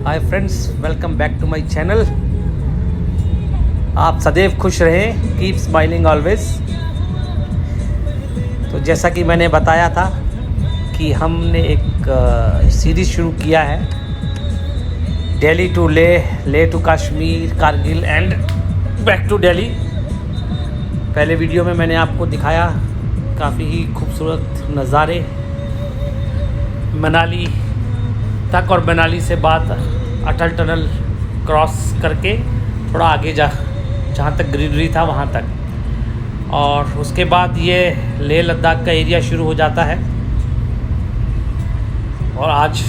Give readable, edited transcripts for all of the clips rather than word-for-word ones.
Hi friends, welcome back to my channel. आप सदैव खुश रहें, कीप स्माइलिंग ऑलवेज। तो जैसा कि मैंने बताया था कि हमने एक सीरीज़ शुरू किया है, Delhi to Leh to Kashmir, Kargil and back to Delhi. पहले वीडियो में मैंने आपको दिखाया काफ़ी ही खूबसूरत नज़ारे मनाली तक, और मनाली से बाद अटल टनल क्रॉस करके थोड़ा आगे जहाँ तक ग्रीनरी था वहाँ तक, और उसके बाद ये लेह लद्दाख का एरिया शुरू हो जाता है। और आज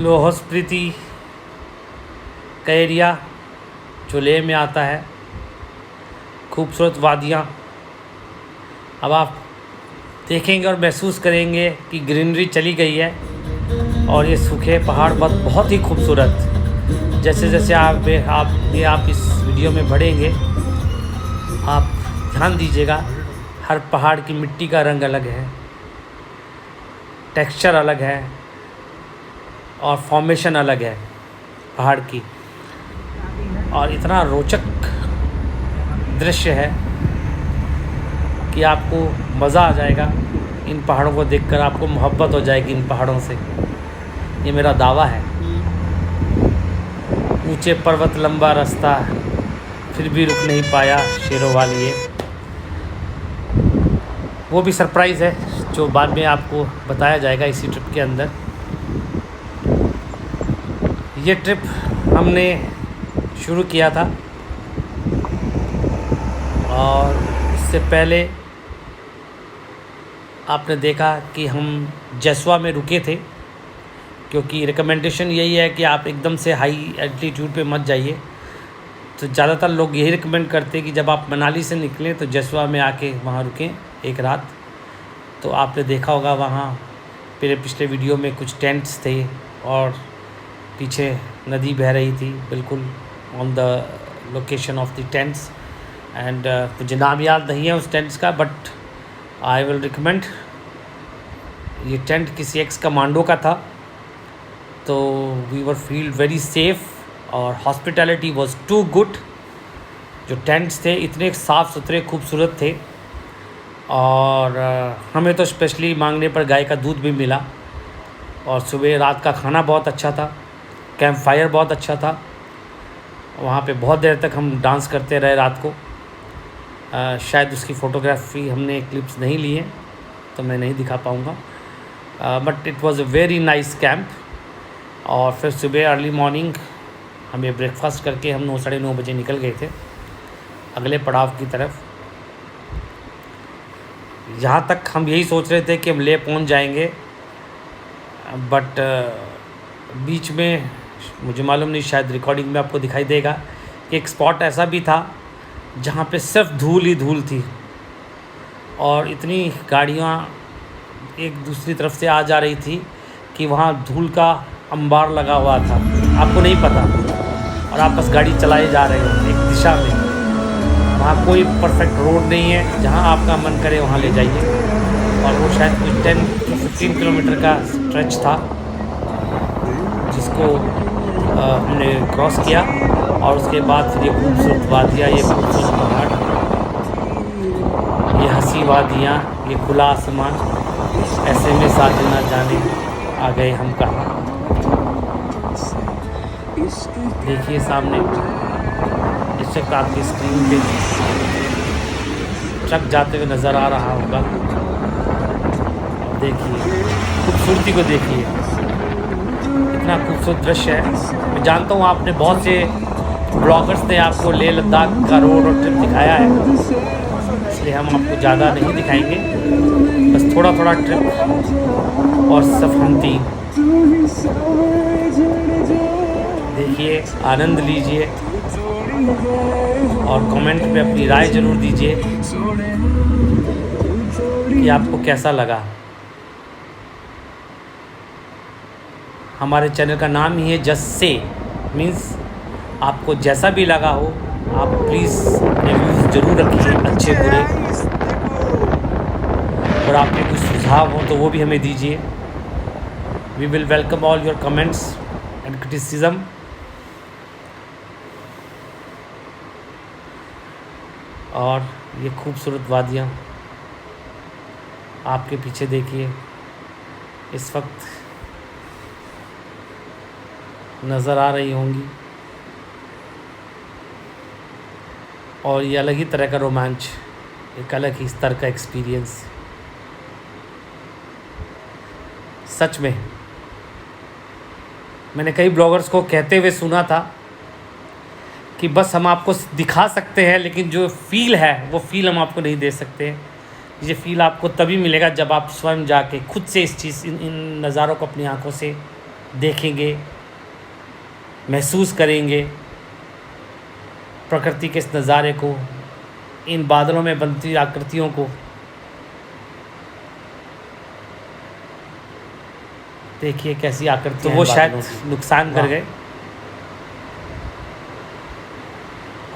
लाहौल स्पीति का एरिया जो लेह में आता है, खूबसूरत वादियाँ। अब आप देखेंगे और महसूस करेंगे कि ग्रीनरी चली गई है और ये सूखे पहाड़ बहुत ही खूबसूरत। जैसे जैसे आप इस वीडियो में बढ़ेंगे, आप ध्यान दीजिएगा, हर पहाड़ की मिट्टी का रंग अलग है, टेक्सचर अलग है और फॉर्मेशन अलग है पहाड़ की, और इतना रोचक दृश्य है कि आपको मज़ा आ जाएगा। इन पहाड़ों को देखकर आपको मोहब्बत हो जाएगी इन पहाड़ों से, ये मेरा दावा है। ऊंचे पर्वत, लंबा रास्ता, फिर भी रुक नहीं पाया शेरों वाली ये। वो भी सरप्राइज़ है जो बाद में आपको बताया जाएगा इसी ट्रिप के अंदर। ये ट्रिप हमने शुरू किया था और इससे पहले आपने देखा कि हम जसवा में रुके थे, क्योंकि रिकमेंडेशन यही है कि आप एकदम से हाई एल्टीट्यूड पे मत जाइए। तो ज़्यादातर लोग यही रिकमेंड करते हैं कि जब आप मनाली से निकलें तो जसवा में आके वहाँ रुकें एक रात। तो आपने देखा होगा वहाँ पिछले वीडियो में कुछ टेंट्स थे और पीछे नदी बह रही थी बिल्कुल on the location of the tents. And मुझे नाम याद नहीं है उस टेंट्स का, बट आई विल रिकमेंड। ये टेंट किसी एक्स कमांडो का था, तो we were feel very safe और हॉस्पिटैलिटी वाज टू गुड। जो टेंट्स थे इतने साफ़ सुथरे खूबसूरत थे, और हमें तो स्पेशली मांगने पर गाय का दूध भी मिला। और सुबह रात का खाना बहुत अच्छा था, कैंप फायर बहुत अच्छा था। वहाँ पे बहुत देर तक हम डांस करते रहे रात को। शायद उसकी फ़ोटोग्राफी हमने क्लिप्स नहीं लिए तो मैं नहीं दिखा पाऊँगा, but it was a very nice camp. और फिर सुबह अर्ली मॉर्निंग हमें ब्रेकफास्ट करके हम 9 साढ़े 9 बजे निकल गए थे अगले पड़ाव की तरफ। यहाँ तक हम यही सोच रहे थे कि हम लेह पहुँच जाएंगे, बट बीच में मुझे मालूम नहीं, शायद रिकॉर्डिंग में आपको दिखाई देगा कि एक स्पॉट ऐसा भी था जहाँ पे सिर्फ धूल ही धूल थी, और इतनी गाड़ियाँ एक दूसरी तरफ से आ जा रही थी कि वहाँ धूल का अंबार लगा हुआ था, आपको नहीं पता, और आप बस गाड़ी चलाए जा रहे हो एक दिशा में। वहाँ कोई परफेक्ट रोड नहीं है, जहाँ आपका मन करे वहाँ ले जाइए। और वो शायद कुछ 10 to 15 किलोमीटर का स्ट्रेच था जिसको हमने क्रॉस किया, और उसके बाद फिर ये खूबसूरत वादियाँ, ये खूबसूरत पहाड़, ये हंसी वादियाँ, ये खुला आसमान, ऐसे में साजना जाने आ गए हम कहाँ। देखिए सामने इस वक्त आपकी स्क्रीन पे ट्रक जाते हुए नज़र आ रहा होगा। देखिए खूबसूरती को, देखिए इतना खूबसूरत दृश्य है। मैं जानता हूँ आपने बहुत से ब्लॉगर्स ने आपको लेह लद्दाख का रोड और ट्रिप दिखाया है, इसलिए हम आपको ज़्यादा नहीं दिखाएंगे, बस थोड़ा थोड़ा ट्रिप और सफरती देखिए, आनंद लीजिए और कमेंट में अपनी राय ज़रूर दीजिए कि आपको कैसा लगा। हमारे चैनल का नाम ही है जस्ट से, मीन्स आपको जैसा भी लगा हो आप प्लीज़ रिव्यूज़ ज़रूर रखिए, अच्छे बुरे, और आपके कुछ सुझाव हो तो वो भी हमें दीजिए। We will welcome all your comments and criticism. और ये खूबसूरत वादियाँ आपके पीछे देखिए, इस वक्त नज़र आ रही होंगी। और ये अलग ही तरह का रोमांच, एक अलग ही स्तर का एक्सपीरियंस। सच में मैंने कई ब्लॉगर्स को कहते हुए सुना था कि बस हम आपको दिखा सकते हैं, लेकिन जो फ़ील है वो फ़ील हम आपको नहीं दे सकते। ये फ़ील आपको तभी मिलेगा जब आप स्वयं जाके खुद से इस चीज़ इन नज़ारों को अपनी आंखों से देखेंगे, महसूस करेंगे प्रकृति के इस नज़ारे को, इन बादलों में बनती आकृतियों को। देखिए कैसी आकृति, तो वो शायद नुकसान कर गए।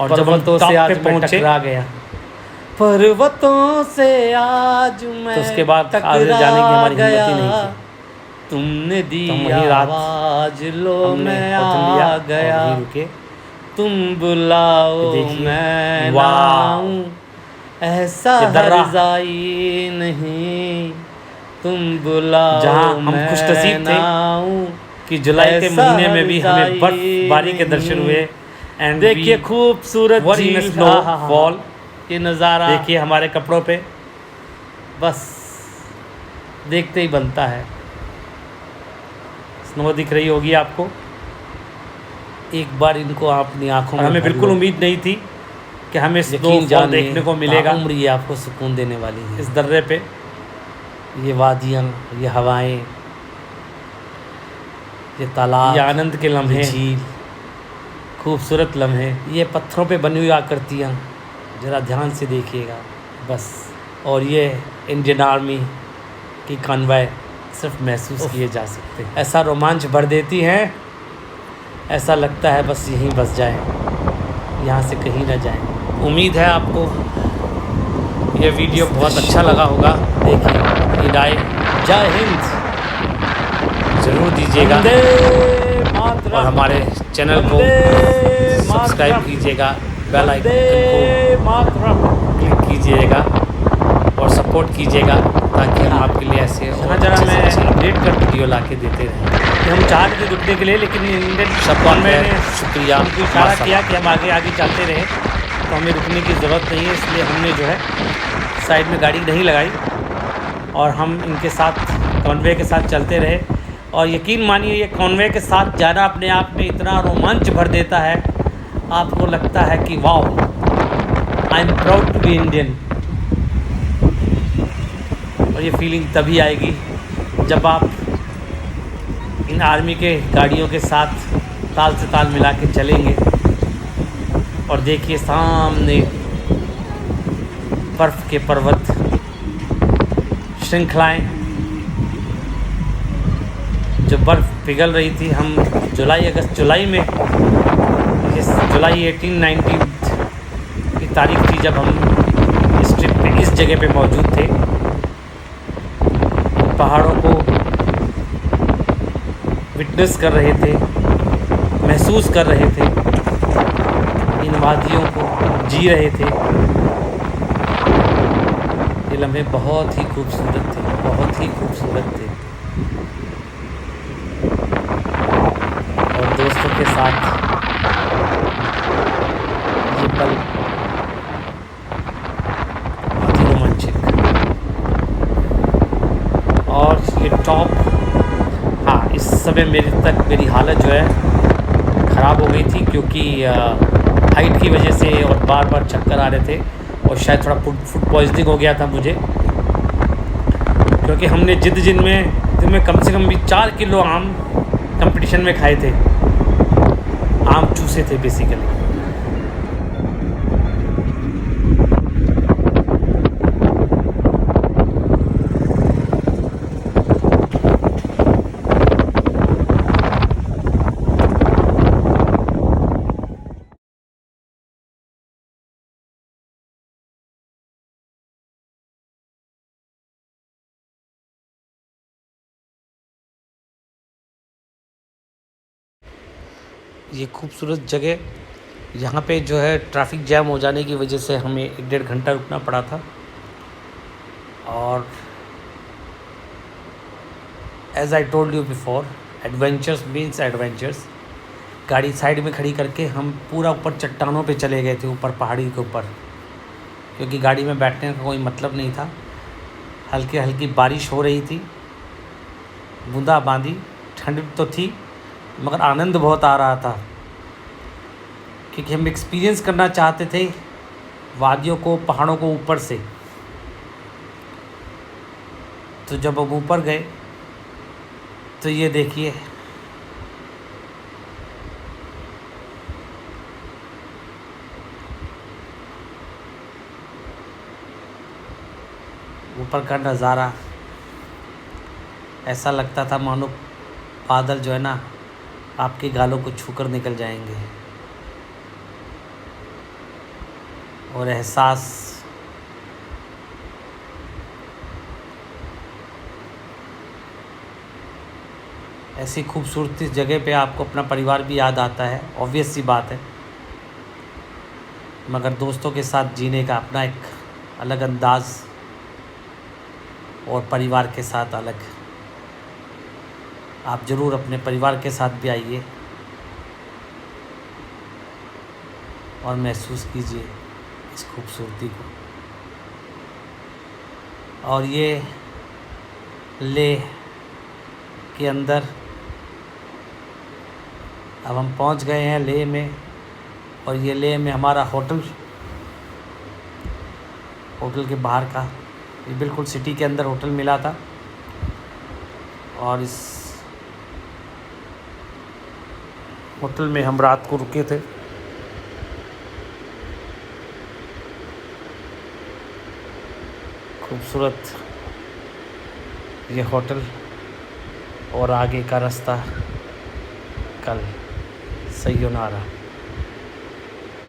और जब हम तो से आज पहुँचे गया पर्वतों से आज मैं, तो उसके बाद आगे जाने की हमारी हिम्मत ही नहीं थी। तुमने दिया आवाज, लो मैं आ गया, रुके तुम बुलाओ मैं ना आऊं, ऐसा हरजाई नहीं, तुम बुलाओ जहाँ हम खुशनसीब थे कि जुलाई के महीने में भी हमें बर्फबारी के दर्शन हुए। एंड देखिए खूबसूरत झील फॉल, ये नज़ारा देखिए हमारे कपड़ों पे, बस देखते ही बनता है। स्नो दिख रही होगी आपको, एक बार इनको अपनी आंखों में, हमें बिल्कुल उम्मीद नहीं थी कि हमें स्नोफॉल देखने को मिलेगा। उम्र ये आपको सुकून देने वाली है इस दर्रे पे, ये वादियाँ, ये हवाएं, ये तालाब, ये आनंद के लम्हे, झील, खूबसूरत लम्हे, ये पत्थरों पे बनी हुई आकृतियाँ, ज़रा ध्यान से देखिएगा बस। और ये इंडियन आर्मी की कॉन्वॉय सिर्फ महसूस किए जा सकते हैं। ऐसा रोमांच भर देती हैं, ऐसा लगता है बस यहीं बस जाए, यहाँ से कहीं ना जाए। उम्मीद है आपको ये वीडियो बहुत अच्छा लगा होगा। देखिए विदाई, जय हिंद ज़रूर दीजिएगा और हमारे चैनल को सब्सक्राइब कीजिएगा, बेल आइकन को क्लिक कीजिएगा और सपोर्ट कीजिएगा ताकि हम आपके लिए ऐसे और जरा मैं अपडेट कर वीडियो ला के देते रहें। कि हम चाह रहे थे रुकने के लिए, लेकिन इंडियन शब्दों में शुक्रिया हमको इशारा किया कि हम आगे आगे चलते रहें, तो हमें रुकने की ज़रूरत नहीं है। इसलिए हमने जो है साइड में गाड़ी नहीं लगाई और हम इनके साथ कॉन्वे के साथ चलते रहे। और यकीन मानिए ये कॉन्वे के साथ जाना अपने आप में इतना रोमांच भर देता है, आपको लगता है कि wow I am proud to be Indian. और ये फीलिंग तभी आएगी जब आप इन आर्मी के गाड़ियों के साथ ताल से ताल मिला के चलेंगे और देखिए सामने बर्फ़ के पर्वत श्रृंखलाएं, जो बर्फ़ पिघल रही थी। हम जुलाई में, इस जुलाई 18-19 की तारीख थी जब हम इस ट्रिप पे इस जगह पे मौजूद थे। पहाड़ों को विटनेस कर रहे थे, महसूस कर रहे थे, इन वादियों को जी रहे थे। ये लम्हे बहुत ही खूबसूरत थे, बहुत ही खूबसूरत थे। और दोस्तों के साथ ये पल बहुत ही रोमांचक। और ये टॉप, हाँ इस समय मेरी हालत जो है ख़राब हो गई थी क्योंकि हाइट की वजह से और बार बार चक्कर आ रहे थे और शायद थोड़ा फूड पॉइजनिंग हो गया था मुझे, क्योंकि हमने दिन में कम से कम भी 4 किलो आम कंपटीशन में खाए थे। आम चूसे थे बेसिकली। ये खूबसूरत जगह, यहाँ पे जो है ट्रैफिक जैम हो जाने की वजह से हमें 1-1.5 घंटा रुकना पड़ा था। और as I told you before, adventures means adventures. गाड़ी साइड में खड़ी करके हम पूरा ऊपर चट्टानों पे चले गए थे, ऊपर पहाड़ी के ऊपर, क्योंकि गाड़ी में बैठने का कोई मतलब नहीं था। हल्की हल्की बारिश हो रही थी, बूंदाबांदी, ठंड तो थी मगर आनंद बहुत आ रहा था, क्योंकि हम एक्सपीरियंस करना चाहते थे वादियों को, पहाड़ों को ऊपर से। तो जब हम ऊपर गए तो ये देखिए, ऊपर का नज़ारा ऐसा लगता था मानो बादल जो है ना आपके गालों को छूकर निकल जाएंगे। और एहसास ऐसी खूबसूरती जगह पे आपको अपना परिवार भी याद आता है, ऑब्वियस सी बात है, मगर दोस्तों के साथ जीने का अपना एक अलग अंदाज़, और परिवार के साथ अलग। आप ज़रूर अपने परिवार के साथ भी आइए और महसूस कीजिए इस खूबसूरती को। और ये लेह के अंदर अब हम पहुंच गए हैं लेह में। और ये लेह में हमारा होटल के बाहर का, ये बिल्कुल सिटी के अंदर होटल मिला था। और इस होटल में हम रात को रुके थे। खूबसूरत ये होटल और आगे का रास्ता कल। सयोनारा।